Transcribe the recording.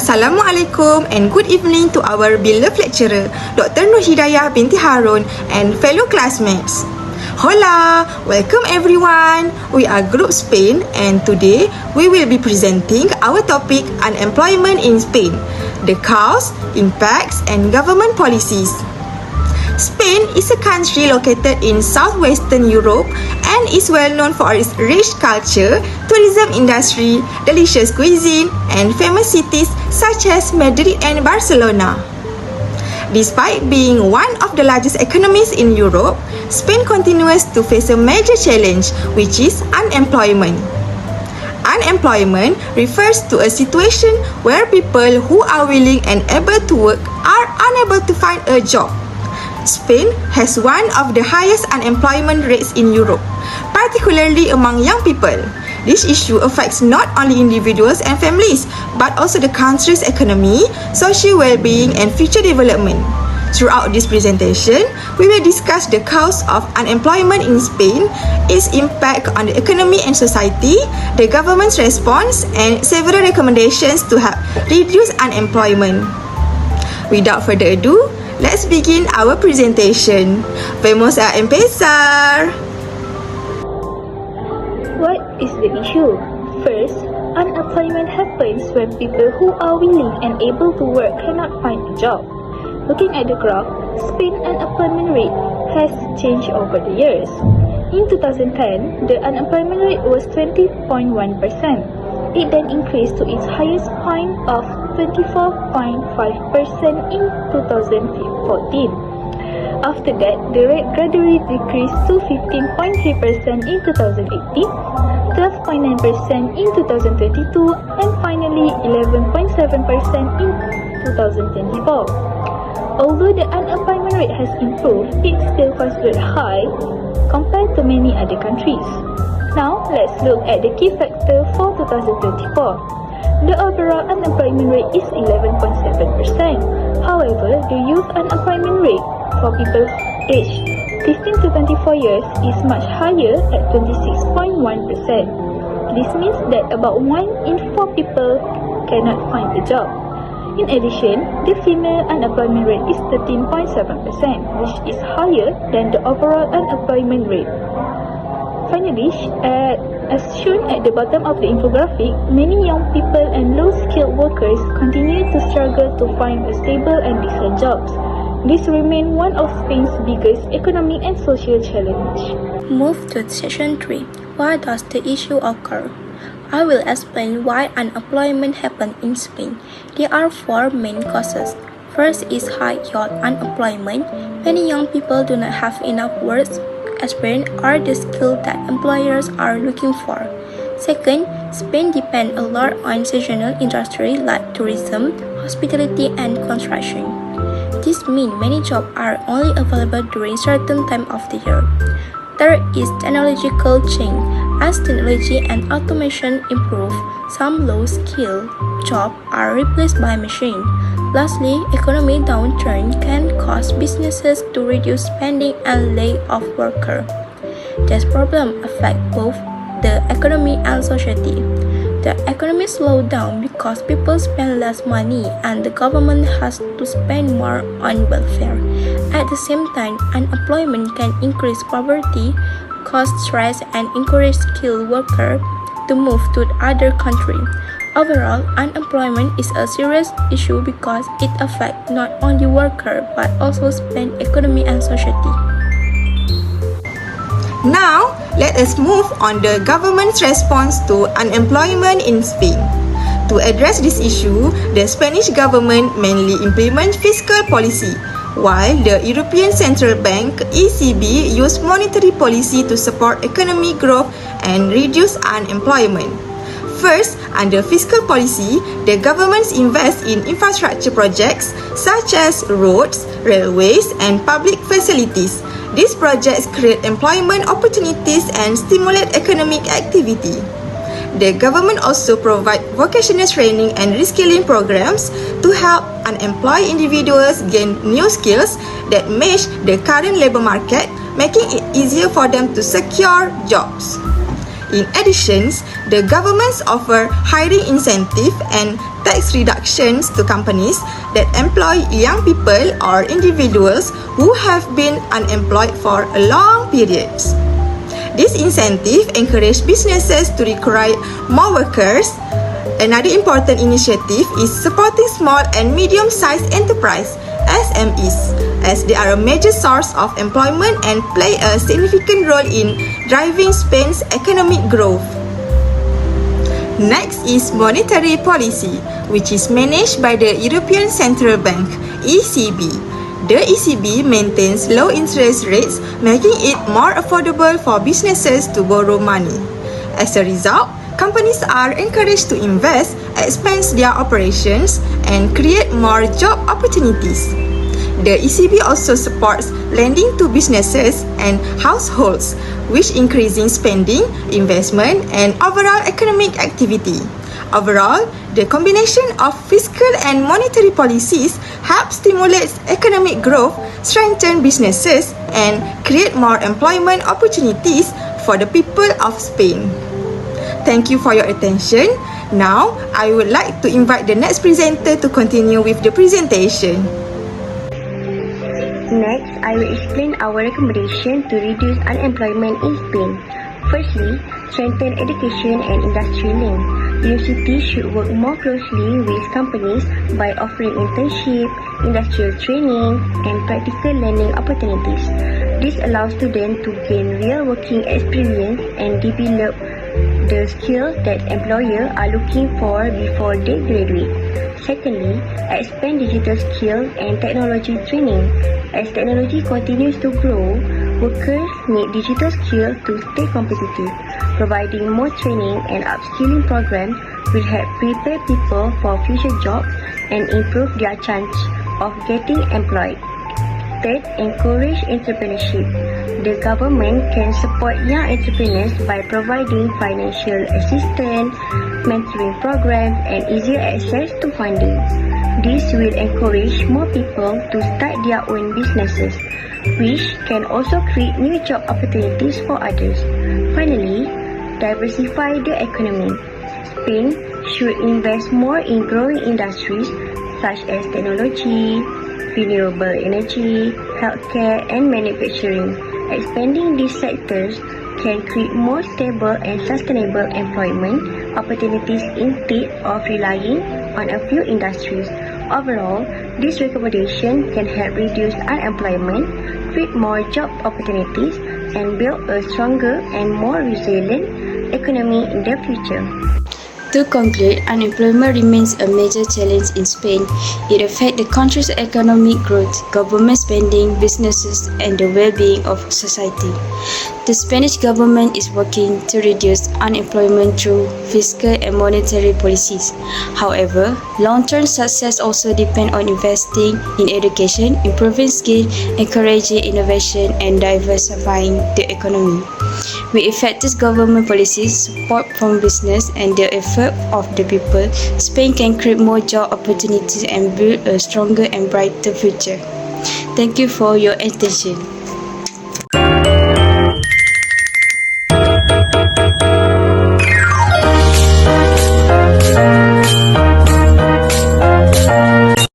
Assalamualaikum and good evening to our beloved lecturer, Dr. Nur Hidayah binti Harun and fellow classmates. Hola! Welcome everyone! We are Group Spain and today we will be presenting our topic unemployment in Spain, the cause, impacts and government policies. Spain is a country located in southwestern Europe and is well known for its rich culture, tourism industry, delicious cuisine, and famous cities such as Madrid and Barcelona. Despite being one of the largest economies in Europe, Spain continues to face a major challenge, which is unemployment. Unemployment refers to a situation where people who are willing and able to work are unable to find a job. Spain has one of the highest unemployment rates in Europe, particularly among young people. This issue affects not only individuals and families, but also the country's economy, social well-being, and future development. Throughout this presentation, we will discuss the cause of unemployment in Spain, its impact on the economy and society, the government's response, and several recommendations to help reduce unemployment. Without further ado, let's begin our presentation. Vamos a empezar! What is the issue? First, unemployment happens when people who are willing and able to work cannot find a job. Looking at the graph, Spain's unemployment rate has changed over the years. In 2010, the unemployment rate was 20.1%. It then increased to its highest point of 24.5% in 2014. After that, the rate gradually decreased to 15.3% in 2018, 12.9% in 2022, and finally 11.7% in 2024. Although the unemployment rate has improved, it's still considered high compared to many other countries. Now, let's look at the key factor for 2024. The overall unemployment rate is 11.7%. However, the youth unemployment rate for people aged 15 to 24 years is much higher at 26.1%. This means that about 1 in 4 people cannot find a job. In addition, the female unemployment rate is 13.7%, which is higher than the overall unemployment rate. Finally, as shown at the bottom of the infographic, many young people and low-skilled workers continue to struggle to find a stable and decent jobs. This remains one of Spain's biggest economic and social challenge. Move to section 3. Why does the issue occur? I will explain why unemployment happens in Spain. There are 4 main causes. First is high youth unemployment. Many young people do not have enough work experience or the skill that employers are looking for. Second, Spain depends a lot on seasonal industry like tourism, hospitality, and construction. This means many jobs are only available during certain time of the year. Third is technological change. As technology and automation improve, some low-skilled jobs are replaced by machines. Lastly, economic downturn can cause businesses to reduce spending and lay off workers. This problem affects both the economy and society. The economy slows down because people spend less money and the government has to spend more on welfare. At the same time, unemployment can increase poverty, cause stress, and encourage skilled workers to move to other countries. Overall, unemployment is a serious issue because it affects not only workers but also Spain's economy and society. Now, let us move on the government's response to unemployment in Spain. To address this issue, the Spanish government mainly implements fiscal policy, while the European Central Bank (ECB) uses monetary policy to support economic growth and reduce unemployment. First, under fiscal policy, the government invests in infrastructure projects such as roads, railways, and public facilities. These projects create employment opportunities and stimulate economic activity. The government also provides vocational training and reskilling programs to help unemployed individuals gain new skills that match the current labor market, making it easier for them to secure jobs. In addition, the governments offer hiring incentive and tax reductions to companies that employ young people or individuals who have been unemployed for a long period. This incentive encourages businesses to recruit more workers. Another important initiative is supporting small and medium-sized enterprise (SMEs), as they are a major source of employment and play a significant role in driving Spain's economic growth. Next is monetary policy, which is managed by the European Central Bank (ECB). The ECB maintains low interest rates, making it more affordable for businesses to borrow money. As a result, companies are encouraged to invest, expand their operations, and create more job opportunities. The ECB also supports lending to businesses and households, which increasing spending, investment, and overall economic activity. Overall, the combination of fiscal and monetary policies helps stimulate economic growth, strengthen businesses, and create more employment opportunities for the people of Spain. Thank you for your attention. Now, I would like to invite the next presenter to continue with the presentation. Next, I will explain our recommendation to reduce unemployment in Spain. Firstly, strengthen education and industry link. Universities should work more closely with companies by offering internship, industrial training, and practical learning opportunities. This allows students to gain real working experience and develop the skills that employers are looking for before they graduate. Secondly, expand digital skills and technology training. As technology continues to grow, workers need digital skills to stay competitive. Providing more training and upskilling programs will help prepare people for future jobs and improve their chance of getting employed. Third, encourage entrepreneurship. The government can support young entrepreneurs by providing financial assistance, mentoring programs, and easier access to funding. This will encourage more people to start their own businesses, which can also create new job opportunities for others. Finally, diversify the economy. Spain should invest more in growing industries such as technology, renewable energy, healthcare, and manufacturing. Expanding these sectors can create more stable and sustainable employment opportunities instead of relying on a few industries. Overall, this recommendation can help reduce unemployment, create more job opportunities, and build a stronger and more resilient economy in the future. To conclude, unemployment remains a major challenge in Spain. It affects the country's economic growth, government spending, businesses, and the well-being of society. The Spanish government is working to reduce unemployment through fiscal and monetary policies. However, long-term success also depends on investing in education, improving skills, encouraging innovation, and diversifying the economy. With effective government policies, support from business, and the effort of the people, Spain can create more job opportunities and build a stronger and brighter future. Thank you for your attention.